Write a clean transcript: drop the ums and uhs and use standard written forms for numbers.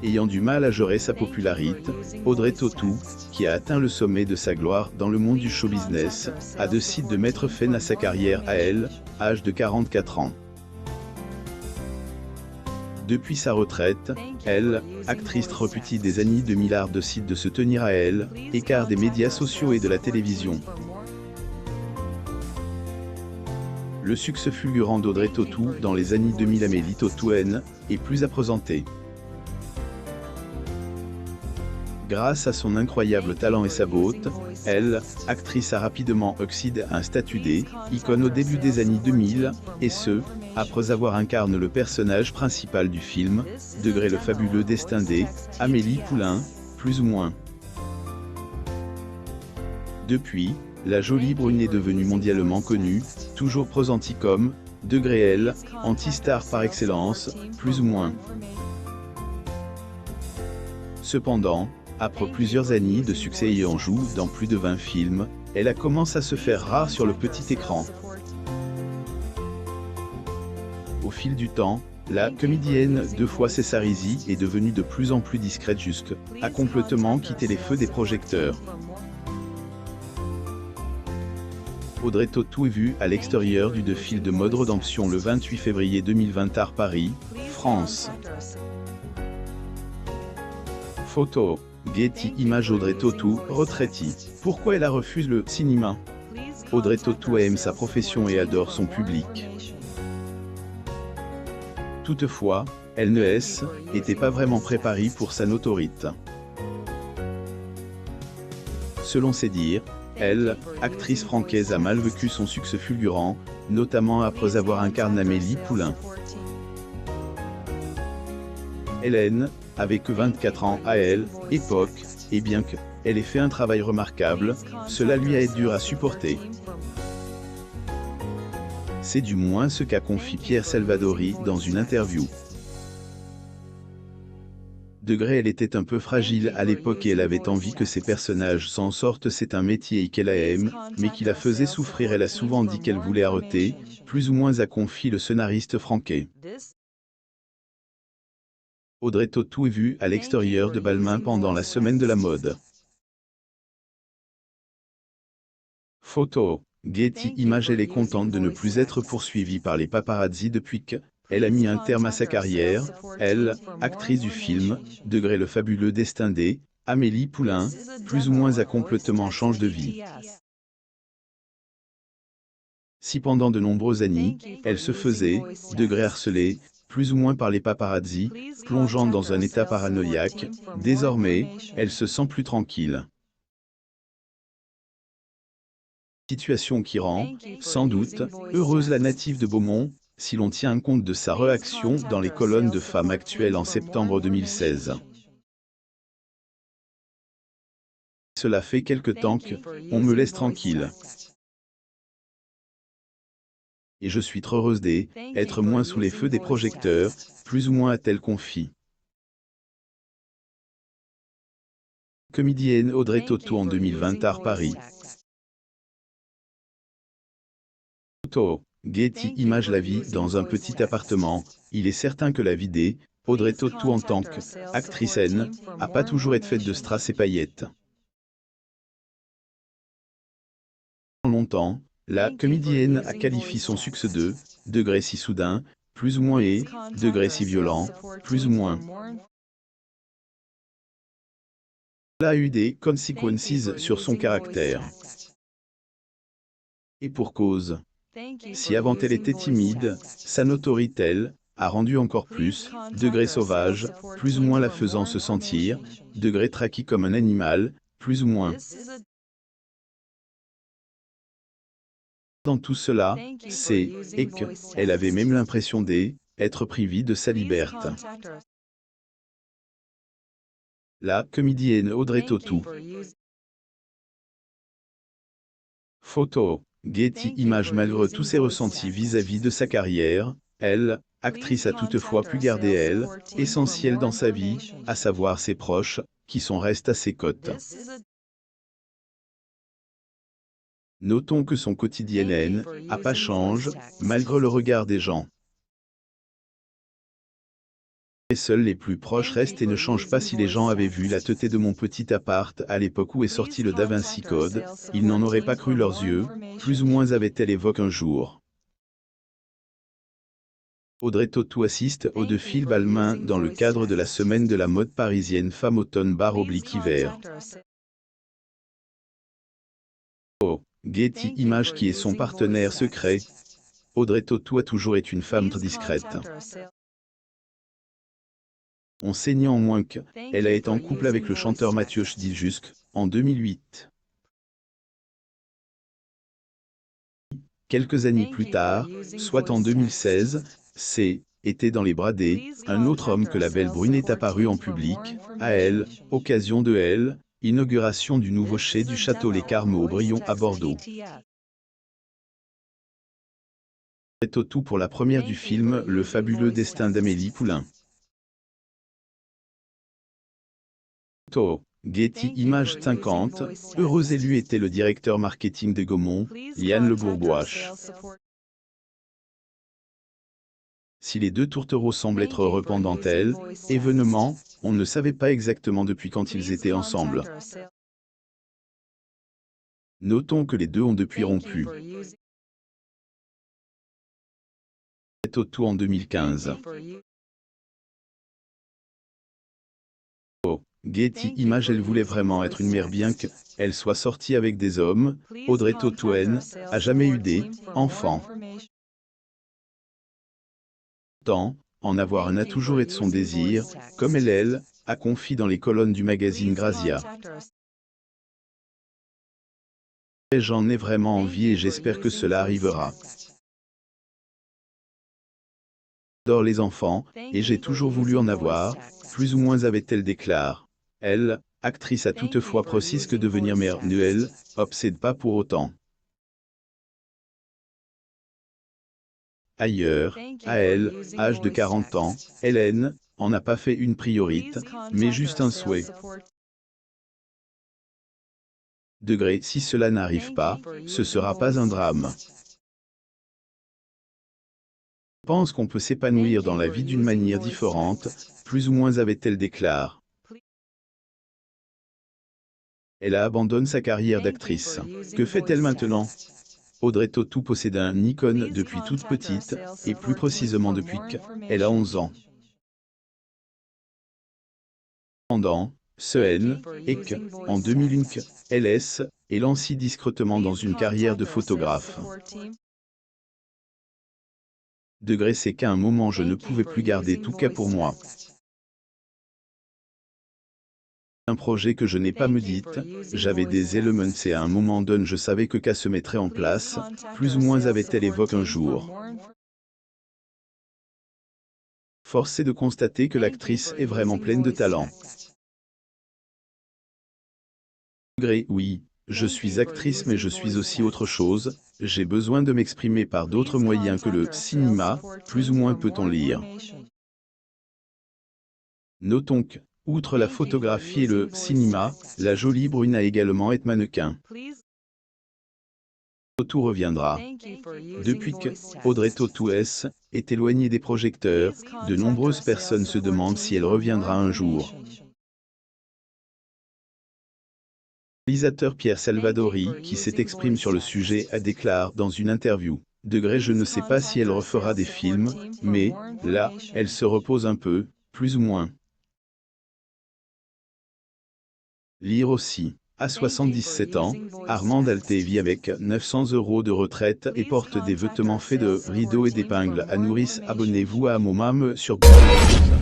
ayant du mal à gérer sa popularité, Audrey Tautou, qui a atteint le sommet de sa gloire dans le monde du show business, a décidé de mettre fin à sa carrière à elle, âge de 44 ans. Depuis sa retraite, elle, actrice réputée des années 2000, décide de se tenir à elle, écart des médias sociaux et de la télévision. Le succès fulgurant d'Audrey Tautou dans les années 2000, Amélie Tautou-N, est plus à présenter. Grâce à son incroyable talent et sa beauté, elle, actrice, a rapidement accédé à un statut d'icône au début des années 2000, et ce, après avoir incarné le personnage principal du film, Degré le fabuleux destin d'Amélie Poulain, plus ou moins. Depuis, la jolie brune est devenue mondialement connue, toujours pressentie comme Degré elle, anti-star par excellence, plus ou moins. Cependant, après plusieurs années de succès ayant joué dans plus de 20 films, elle a commencé à se faire rare sur le petit écran. Au fil du temps, la comédienne deux fois Césarisie est devenue de plus en plus discrète jusqu'à complètement quitter les feux des projecteurs. Audrey Tautou est vue à l'extérieur du défilé de mode Rédemption le 28 février 2020 à Paris, France. Photo. Getty Images. Audrey Tautou, retraitée. Pourquoi elle a refusé le cinéma? Audrey Tautou aime sa profession et adore son public. Toutefois, elle n'était pas vraiment préparée pour sa notoriété. Selon ses dires, elle, actrice francaise, a mal vécu son succès fulgurant, notamment après avoir incarné Amélie Poulain. Hélène, avait que 24 ans à elle, époque, et bien qu'elle ait fait un travail remarquable, cela lui a été dur à supporter. C'est du moins ce qu'a confié Pierre Salvadori dans une interview. Degré, elle était un peu fragile à l'époque et elle avait envie que ses personnages s'en sortent. C'est un métier qu'elle aime, mais qui la faisait souffrir. Elle a souvent dit qu'elle voulait arrêter, plus ou moins, a confié le scénariste français. Audrey Tautou est vue à l'extérieur de Balmain pendant la semaine de la mode. Photo. Getty Images. Elle est contente de ne plus être poursuivie par les paparazzi depuis qu'elle a mis un terme à sa carrière. Elle, actrice du film Degré le fabuleux destin d'Amélie Poulain, plus ou moins, a complètement changé de vie. Si pendant de nombreuses années, elle se faisait Degré harceler, plus ou moins, par les paparazzi, plongeant dans un état paranoïaque, désormais, elle se sent plus tranquille. Situation qui rend, sans doute, heureuse la native de Beaumont, si l'on tient compte de sa réaction dans les colonnes de Femmes Actuelles en septembre 2016. Cela fait quelque temps qu'on me laisse tranquille. Et je suis très heureuse d'être moins sous les feux des projecteurs, plus ou moins, a-t-elle confié. Comédienne Audrey Tautou en 2020 à Paris. Photo. Getty Images. La vie dans un petit appartement. Il est certain que la vie d'Audrey Tautou en tant qu'actrice n'a pas toujours été faite de strass et paillettes. Longtemps, la comédienne a qualifié son succès de Degré si soudain, plus ou moins, et Degré si violent, plus ou moins. Cela a eu des conséquences sur son caractère. Et pour cause. Si avant elle était timide, sa notoriété, elle, a rendu encore plus Degré sauvage, plus ou moins, la faisant se sentir Degré traqué comme un animal, plus ou moins. Dans tout cela, et qu'elle avait même l'impression d'être privée de sa liberté. La comédienne Audrey Tautou. Photo. Getty Images. Malgré tous ses ressentis vis-à-vis de sa carrière, elle, actrice, a toutefois pu garder essentiel dans sa vie, à savoir ses proches, qui sont restés à ses côtés. Notons que son quotidien n'a pas changé, malgré le regard des gens. Et seuls les plus proches restent et ne changent pas. Si les gens avaient vu la teuté de mon petit appart à l'époque où est sorti le Da Vinci Code, ils n'en auraient pas cru leurs yeux, plus ou moins avait-elle évoqué un jour. Audrey Tautou assiste aux défilés Balmain dans le cadre de la semaine de la mode parisienne Femme automne/hiver. Getty Images, qui est son partenaire secret. Audrey Tautou a toujours été une femme très discrète. On sait néanmoins qu'elle a été en couple avec le chanteur Mathieu Chédid jusqu'en 2008. Quelques années plus tard, soit en 2016, était dans les bras un autre homme que la belle brune est apparue en public, à elle, occasion de inauguration du nouveau chez du château Les Carmes au Brillon à Bordeaux. Tautou pour la première du film Le fabuleux destin d'Amélie Poulain. Getty Images 50, heureux élu était le directeur marketing de Gaumont, Yann Le Bourboache. Si les deux tourtereaux semblent être heureux pendant tel événement, on ne savait pas exactement depuis quand ils étaient ensemble. Notons que les deux ont depuis rompu. Tautou en 2015. Getty Images, elle voulait vraiment être une mère bien qu'elle soit sortie avec des hommes. Audrey Tautou a jamais eu d'enfants. Tant, en avoir un a toujours été son désir, comme elle a confié dans les colonnes du magazine Grazia. J'en ai vraiment envie et j'espère que cela arrivera. J'adore les enfants, et j'ai toujours voulu en avoir, plus ou moins avait-elle déclaré. Elle, actrice, a toutefois précisé que devenir mère ne obsède pas pour autant. Ailleurs, à elle, âge de 40 ans, Hélène, en a pas fait une priorité, mais juste un souhait. Si cela n'arrive pas, ce sera pas un drame. Je pense qu'on peut s'épanouir dans la vie d'une manière différente, plus ou moins avait-elle déclaré. Elle a abandonné sa carrière d'actrice. Que fait-elle maintenant? Audrey Tautou possède un Nikon depuis toute petite, et plus précisément depuis qu'elle a 11 ans. Cependant, en 2001, elle est lancée discrètement dans une carrière de photographe. C'est qu'à un moment je ne pouvais plus garder tout cas pour moi. Un projet que je n'ai pas me dit, j'avais des éléments et à un moment donné je savais que qu'à se mettrait en place, plus ou moins avait-elle évoqué un jour. Force est de constater que l'actrice est vraiment pleine de talent. Oui, je suis actrice mais je suis aussi autre chose, j'ai besoin de m'exprimer par d'autres moyens que le cinéma, plus ou moins peut-on lire. Notons que, outre la photographie et le cinéma, la jolie brune a également été mannequin. Tautou reviendra. Depuis que Audrey Tautou est éloignée des projecteurs, de nombreuses personnes se demandent si elle reviendra un jour. Le réalisateur Pierre Salvadori, qui s'est exprimé sur le sujet, a déclaré dans une interview. Je ne sais pas si elle refera des films, mais, là, elle se repose un peu, plus ou moins. Lire aussi. À 77 ans, Armande Alté vit avec 900 € de retraite et porte des vêtements faits de rideaux et d'épingles à nourrice. Abonnez-vous à mon mam sur Google.